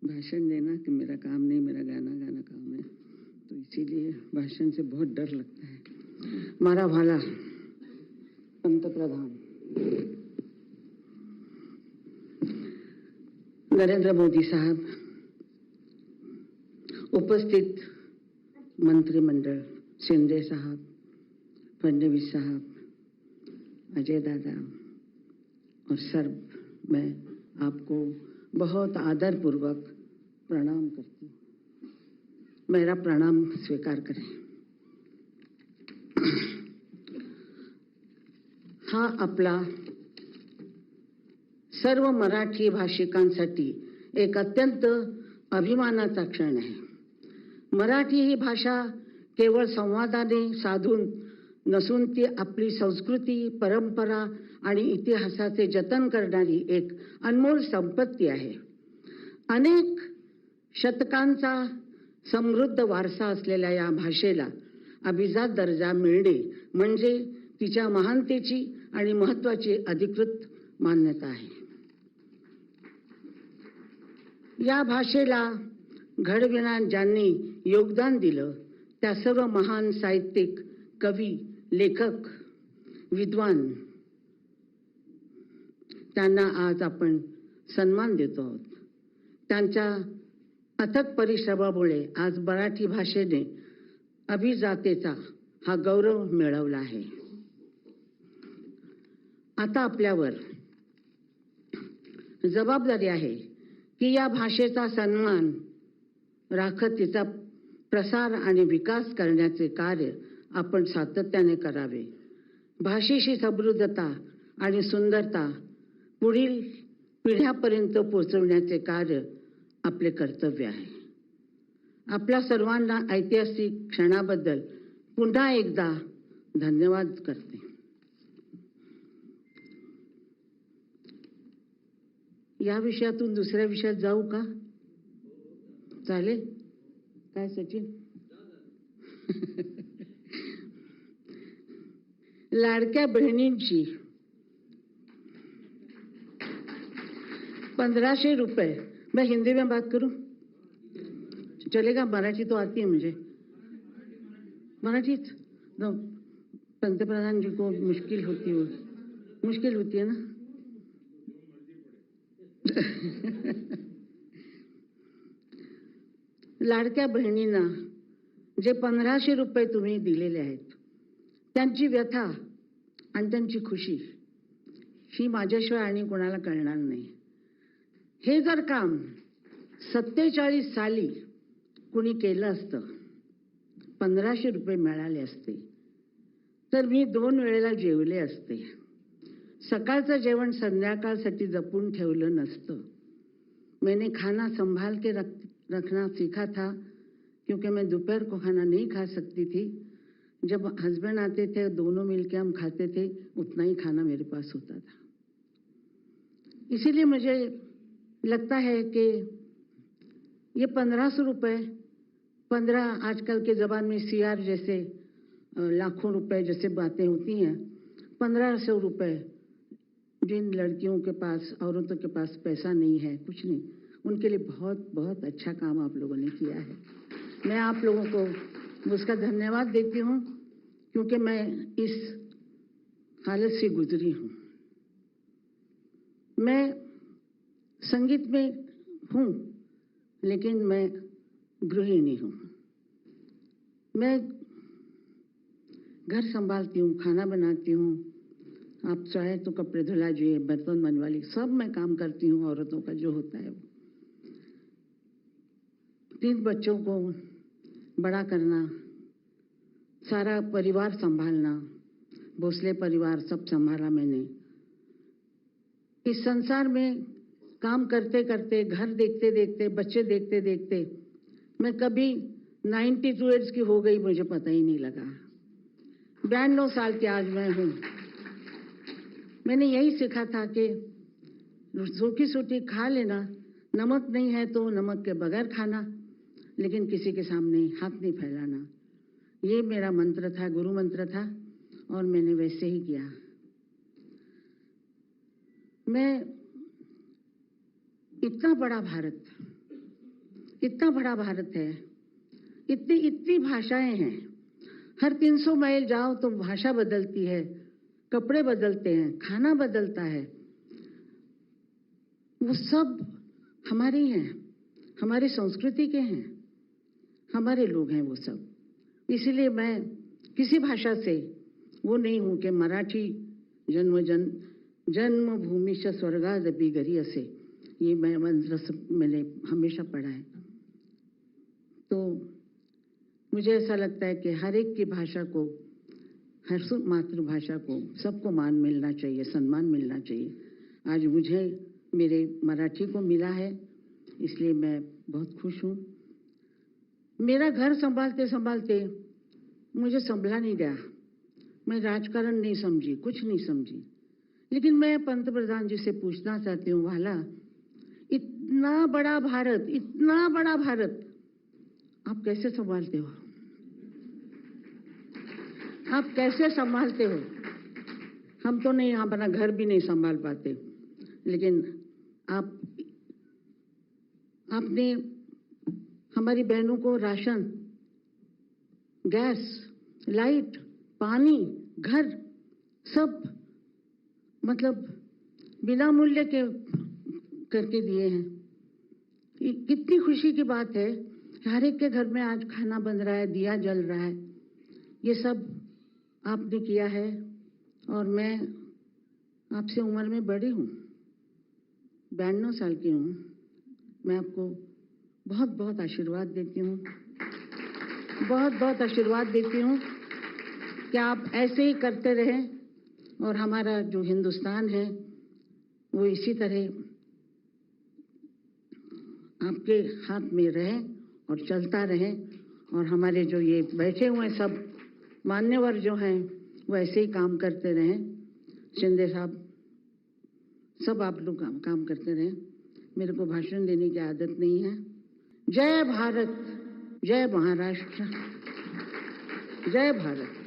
भाषण देना कि मेरा काम नहीं, मेरा गाना गाना काम है, तो इसीलिए भाषण से बहुत डर लगता है। मारा भाला पंतप्रधान नरेंद्र मोदी साहब, उपस्थित मंत्रिमंडल, शिंदे साहब, फडणवीस साहब, अजय दादा और सर, मैं आपको बहुत आदरपूर्वक प्रणाम करती हूँ। मेरा प्रणाम स्वीकार करें। हा आपला सर्व मराठी भाषिकांसाठी एक अत्यंत अभिमानाचा क्षण आहे। मराठी ही भाषा केवळ संवादाने साधून नसून ती आपली संस्कृती, परंपरा आणि इतिहासाचे जतन करणारी एक अनमोल संपत्ती आहे। अनेक शतकांचा समृद्ध वारसा असलेल्या या भाषेला अभिजात दर्जा मिळणे म्हणजे तिच्या महानतेची आणि महत्त्वाची अधिकृत मान्यता आहे। या भाषेला घडविण्यात ज्यांनी योगदान दिलं त्या सर्व महान साहित्यिक, कवी, लेखक, विद्वान, त्यांना आज आपण सन्मान देतो आहोत। त्यांच्या अथक परिश्रमामुळे आज मराठी भाषेने अभिजातेचा हा गौरव मिळवला आहे। आता आपल्यावर जबाबदारी आहे की या भाषेचा सन्मान राखत तिचा प्रसार आणि विकास करण्याचे कार्य आपण सातत्याने करावे। भाषेची समृद्धता आणि सुंदरता पुढील पिढ्यापर्यंत पोहोचवण्याचे कार्य आपले कर्तव्य आहे। आपल्या सर्वांना ऐतिहासिक क्षणाबद्दल पुन्हा एकदा धन्यवाद करते। या विषयातून दुसऱ्या विषयात जाऊ का? चालेल काय सचिन? लाडक्या बहिणींची 1500 रुपए, मैं हिंदी में बात करूं चलेगा? मराठी तो आती है मुझे, मराठी पंतप्रधान जी को मुश्किल होती है ना। लाडक्या बहिणींना जे 1500 रुपये तुम्ही दिलेले आहेत त्यांची व्यथा आणि त्यांची खुशी ही माझ्याशिवाय आणि कोणाला कळणार नाही। हे जर काम 47 साली कुणी केलं असतं, 1500 रुपये मिळाले असते तर मी 2 वेळेला जेवले असते। सकाळचं जेवण संध्याकाळसाठी जपून ठेवलं नसतं। मैंने खाना संभाल के रखना सीखा था क्योंकि मैं दोपहर को खाना नहीं खा सकती थी। जब हस्बैंड आते थे दोनों मिलके हम खाते थे, उतना ही खाना मेरे पास होता था। इसीलिए मुझे लगता है कि ये 1500 रुपए, 15 आजकल के ज़बान में सीआर जैसे लाखों रुपए जैसे बातें होती हैं, 1500 रुपए जिन लड़कियों के पास, औरतों के पास पैसा नहीं है, कुछ नहीं, उनके लिए बहुत बहुत अच्छा काम आप लोगों ने किया है। मैं आप लोगों को उसका धन्यवाद देती हूँ क्योंकि मैं इस हालत से गुजरी हूँ। मैं संगीत में हूँ लेकिन मैं गृहिणी हूँ। मैं घर संभालती हूँ, खाना बनाती हूँ, आप चाहे तो कपड़े धुला जी, बर्तन बनवा ली, सब मैं काम करती हूँ औरतों का जो होता है वो। 3 बच्चों को बड़ा करना, सारा परिवार संभालना, भोसले परिवार सब संभाला मैंने। इस संसार में काम करते करते, घर देखते देखते, बच्चे देखते देखते मैं कभी 92 ईयर्स की हो गई, मुझे पता ही नहीं लगा। 92 साल की आज मैं हूँ। मैंने यही सीखा था कि सूखी सूखी खा लेना नमक नहीं है तो नमक के बगैर खाना, लेकिन किसी के सामने हाथ नहीं फैलाना। ये मेरा मंत्र था, गुरु मंत्र था, और मैंने वैसे ही किया। मैं इतना बड़ा भारत है, इतनी भाषाएं हैं। हर 300 माइल जाओ तो भाषा बदलती है, कपड़े बदलते हैं, खाना बदलता है। वो सब हमारे हैं, हमारी संस्कृति के हैं, हमारे लोग हैं वो सब। इसलिए मैं किसी भाषा से वो नहीं हूं कि मराठी जन्मभूमिश्च स्वर्गादपि गरीयसे, ये मैं मंत्र मैंने हमेशा पढ़ा है। तो मुझे ऐसा लगता है कि हर एक की भाषा को, हर मातृभाषा को सबको मान मिलना चाहिए, सम्मान मिलना चाहिए। आज मुझे मेरे मराठी को मिला है, इसलिए मैं बहुत खुश हूँ। मेरा घर संभालते संभालते मुझे संभला नहीं गया। मैं राजकारण नहीं समझी, कुछ नहीं समझी, लेकिन मैं पंतप्रधान जी से पूछना चाहती हूँ, वाला इतना बड़ा भारत आप कैसे संभालते हो? आप कैसे संभालते हो? हम तो नहीं, अपना घर भी नहीं संभाल पाते, लेकिन आपने हमारी बहनों को राशन, गैस, लाइट, पानी, घर सब मतलब बिना मूल्य के करके दिए हैं। कितनी खुशी की बात है। हर एक के घर में आज खाना बन रहा है, दिया जल रहा है। ये सब आपने किया है, और मैं आपसे उम्र में बड़ी हूँ, 92 साल की हूँ। मैं आपको बहुत बहुत आशीर्वाद देती हूँ, बहुत आशीर्वाद देती हूँ कि आप ऐसे ही करते रहें, और हमारा जो हिंदुस्तान है वो इसी तरह आपके हाथ में रहे और चलता रहे। और हमारे जो ये बैठे हुए सब मान्यवर जो हैं वो ऐसे ही काम करते रहें। शिंदे साहब, सब आप लोग काम करते रहें। मेरे को भाषण देने की आदत नहीं है। जय भारत, जय महाराष्ट्र, जय भारत।